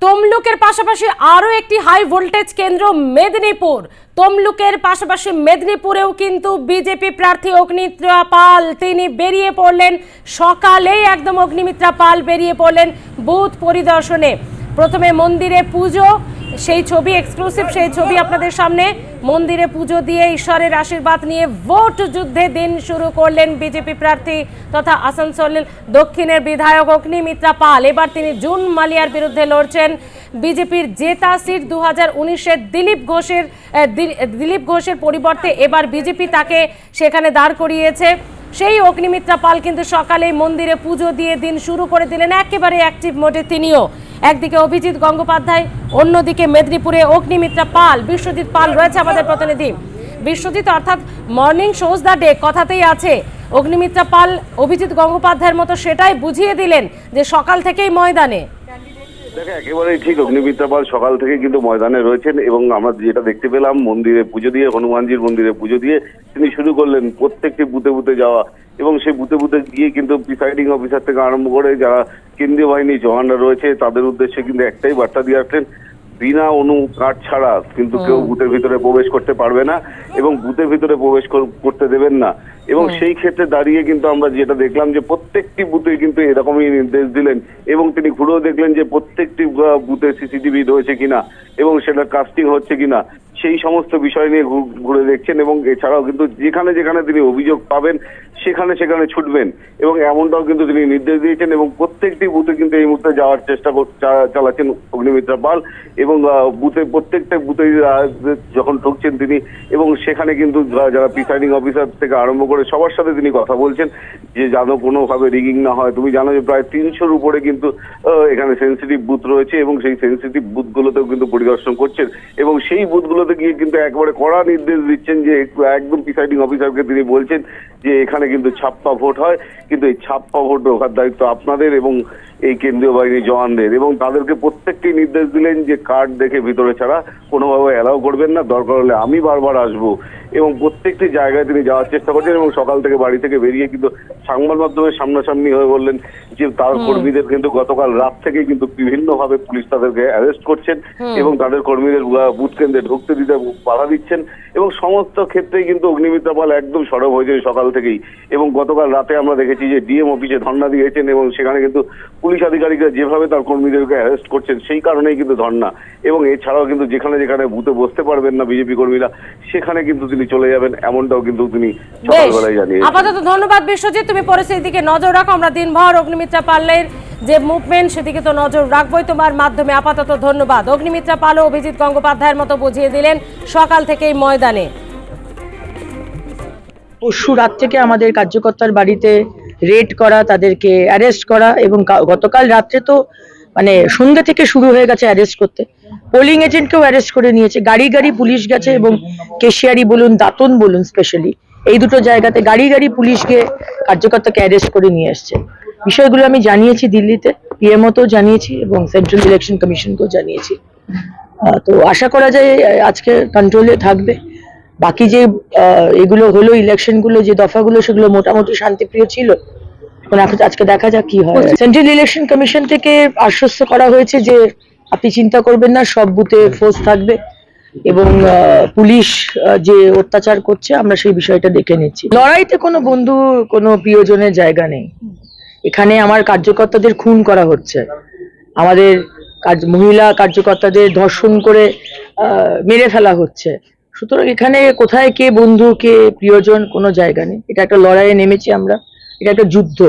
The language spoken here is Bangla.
তমলুকের পাশাপাশি আরো একটি হাই ভোল্টেজ কেন্দ্র মেদিনীপুর। তমলুকের পাশাপাশি মেদিনীপুরেও কিন্তু বিজেপি প্রার্থী অগ্নিমিত্রা পাল তিনি বেরিয়ে পড়লেন সকালেই, একদম অগ্নিমিত্রা পাল বেরিয়ে পড়লেন বুথ পরিদর্শনে। প্রথমে মন্দিরে পুজো, সেই ছবি এক্সক্লুসিভ, সেই ছবি আপনাদের সামনে। মন্দিরে পুজো দিয়ে ঈশ্বরের আশীর্বাদ নিয়ে ভোট যুদ্ধে দিন শুরু করলেন বিজেপি প্রার্থী তথা আসানসোল দক্ষিণের বিধায়ক অগ্নিমিত্রা পাল। এবার তিনি জুন মালিয়ার বিরুদ্ধে লড়ছেন। বিজেপির জেতা সিট 2019-এর দিলীপ ঘোষের পরিবর্তে এবার বিজেপি তাকে সেখানে দাঁড় করিয়েছে। সেই অগ্নিমিত্রা পাল কিন্তু সকালেই মন্দিরে পুজো দিয়ে দিন শুরু করে দিলেন একেবারে অ্যাক্টিভ মোডে তিনিও। একদিকে অভিজিৎ গঙ্গোপাধ্যায়, অন্যদিকে মেদিনীপুরে অগ্নিমিত্রা পাল। বিশ্বজিৎ পাল রয়েছে আমাদের প্রতিনিধি। বিশ্বজিৎ, অর্থাৎ মর্নিং শোজ দ্য ডে কথাতেই আছে, অগ্নিমিত্রা পাল অভিজিৎ গঙ্গোপাধ্যায়ের মতো সেটাই বুঝিয়ে দিলেন যে সকাল থেকেই ময়দানে। দেখো, একেবারেই ঠিক। অগ্নিমিত্রা পাল সকাল থেকে কিন্তু ময়দানে রয়েছেন এবং আমরা যেটা দেখতে পেলাম, মন্দিরে পুজো দিয়ে, হনুমানজির মন্দিরে পুজো দিয়ে তিনি শুরু করলেন প্রত্যেকটি বুথে বুথে যাওয়া এবং সেই বুথে বুথে গিয়ে কিন্তু প্রিসাইডিং অফিসার থেকে আরম্ভ করে যারা কেন্দ্রীয় বাহিনী জওয়ানরা রয়েছে তাদের উদ্দেশ্যে কিন্তু একটাই বার্তা দিয়ে আসলেন, বিনা অনু কার্ড ছাড়া কিন্তু কেউ বুথের ভিতরে প্রবেশ করতে পারবে না এবং বুথের ভিতরে প্রবেশ করতে দেবেন না। এবং সেই ক্ষেত্রে দাঁড়িয়ে কিন্তু আমরা যেটা দেখলাম যে প্রত্যেকটি বুথে কিন্তু এরকমই নির্দেশ দিলেন এবং তিনি ঘুরেও দেখলেন যে প্রত্যেকটি বুথে সিসিটিভি রয়েছে কিনা এবং সেটা কাস্টিং হচ্ছে কিনা, সেই সমস্ত বিষয় নিয়ে ঘুরে দেখছেন। এবং এছাড়াও কিন্তু যেখানে যেখানে তিনি অভিযোগ পাবেন সেখানে সেখানে ছুটবেন এবং এমনটাও কিন্তু তিনি নির্দেশ দিয়েছেন এবং প্রত্যেকটি বুথে কিন্তু এই মুহূর্তে যাওয়ার চেষ্টা চালাচ্ছেন অগ্নিমিত্রা পাল এবং বুথে প্রত্যেকটা বুথে যখন ঢুকছেন তিনি এবং সেখানে কিন্তু যারা প্রিসাইডিং অফিসার থেকে আরম্ভ করে সবার সাথে তিনি কথা বলছেন যে যেন কোনোভাবে রিগিং না হয়। তুমি জানো যে প্রায় 300-র উপরে কিন্তু এখানে সেন্সিটিভ বুথ রয়েছে এবং সেই সেন্সিটিভ বুথগুলোতেও কিন্তু পরিদর্শন করছেন এবং সেই বুথগুলোতে গিয়ে কিন্তু একবারে কড়া নির্দেশ দিচ্ছেন যে একদম প্রিসাইডিং অফিসারকে তিনি বলছেন যে এখানে কিন্তু ছাপ্পা ভোট হয়, কিন্তু এই ছাপ্পা ভোট রোখার দায়িত্ব আপনাদের এবং এই কেন্দ্রীয় বাহিনীর জওয়ানদের। এবং তাদেরকে প্রত্যেকটি নির্দেশ দিলেন যে কার্ড দেখে ভিতরে ছাড়া কোনোভাবে অ্যালাউ করবেন না, দরকার হলে আমি বারবার আসবো। এবং প্রত্যেকটি জায়গায় তিনি যাওয়ার চেষ্টা করছেন এবং সকাল থেকে বাড়ি থেকে বেরিয়ে কিন্তু সংবাদ মাধ্যমের সামনাসামনি হয়ে বললেন যে তার কর্মীদের কিন্তু গতকাল রাত থেকে কিন্তু বিভিন্নভাবে পুলিশ তাদেরকে অ্যারেস্ট করছেন এবং তাদের কর্মীদের বুথ কেন্দ্রে ঢুকতে দিতে বাধা দিচ্ছেন এবং সমস্ত ক্ষেত্রেই কিন্তু অগ্নিমিত্রা পাল একদম সরব হয়েছেন সকাল থেকেই। এবং গতকাল রাতে আমরা দেখেছি যে ডিএম অফিসে ধর্ণা দিয়েছেন এবং সেখানে কিন্তু পুলিশ আধিকারিকরা যেভাবে তার কর্মীদেরকে অ্যারেস্ট করছেন সেই কারণেই কিন্তু ধর্ণা। এবং এছাড়াও কিন্তু যেখানে যেখানে বুথে বসতে পারবেন না বিজেপি কর্মীরা সেখানে কিন্তু তিনি চলে যাবেন, এমনটাও কিন্তু তিনি সকালবেলায় জানিয়েছেন। আপাতত ধন্যবাদ বিশ্বজিৎ, তুমি পরিস্থিতির দিকে নজর রাখো। আমরা দিনভর অগ্নিমিত্রা পালের যে মুভমেন্ট সেদিকে তো নজর রাখবোই তোমার মাধ্যমে। আপাতত ধন্যবাদ। অগ্নিমিত্রা পাল অভিজিৎ গঙ্গোপাধ্যায়ের মতো বুঝিয়ে দিলেন সকাল থেকেই ময়দানে। পরশু রাত থেকে আমাদের কার্যকর্তার বাড়িতে রেড করা, তাদেরকে অ্যারেস্ট করা এবং গতকাল রাত্রে তো মানে সন্ধ্যা থেকে শুরু হয়ে গেছে অ্যারেস্ট করতে। পোলিং এজেন্টকেও অ্যারেস্ট করে নিয়েছে, গাড়ি গাড়ি পুলিশ গেছে এবং কেশিয়ারি বলুন, দাঁতন বলুন, স্পেশালি এই দুটো জায়গাতে গাড়ি গাড়ি পুলিশকে কার্যকর্তাকে অ্যারেস্ট করে নিয়ে এসছে। বিষয়গুলো আমি জানিয়েছি দিল্লিতে, পিএমওতেও জানিয়েছি এবং সেন্ট্রাল ইলেকশন কমিশনকেও জানিয়েছি। তো আশা করা যায় আজকে কন্ট্রোলে থাকবে। বাকি যে এগুলো হলো ইলেকশনগুলো, যে দফাগুলো, সেগুলো মোটামুটি শান্তিপ্রিয় ছিল। এখন আজকে দেখা যাক কি হয়। সেন্ট্রাল ইলেকশন কমিশন থেকে আশ্বস্ত করা হয়েছে যে আপনি চিন্তা করবেন না, সব বুথে ফোর্স থাকবে এবং পুলিশ যে অত্যাচার করছে আমরা সেই বিষয়টা দেখে নিচ্ছি। লড়াইতে কোনো বন্ধু, কোনো প্রিয়জনের জায়গা নেই। এখানে আমার কার্যকর্তাদের খুন করা হচ্ছে, আমাদের মহিলা কার্যকর্তাদের ধর্ষণ করে মেরে ফেলা হচ্ছে। সুতরাং এখানে কোথায় কে বন্ধু কে প্রিয়জন কোনো জায়গা নেই। এটা একটা লড়াইয়ে নেমেছি আমরা, এটা একটা যুদ্ধ।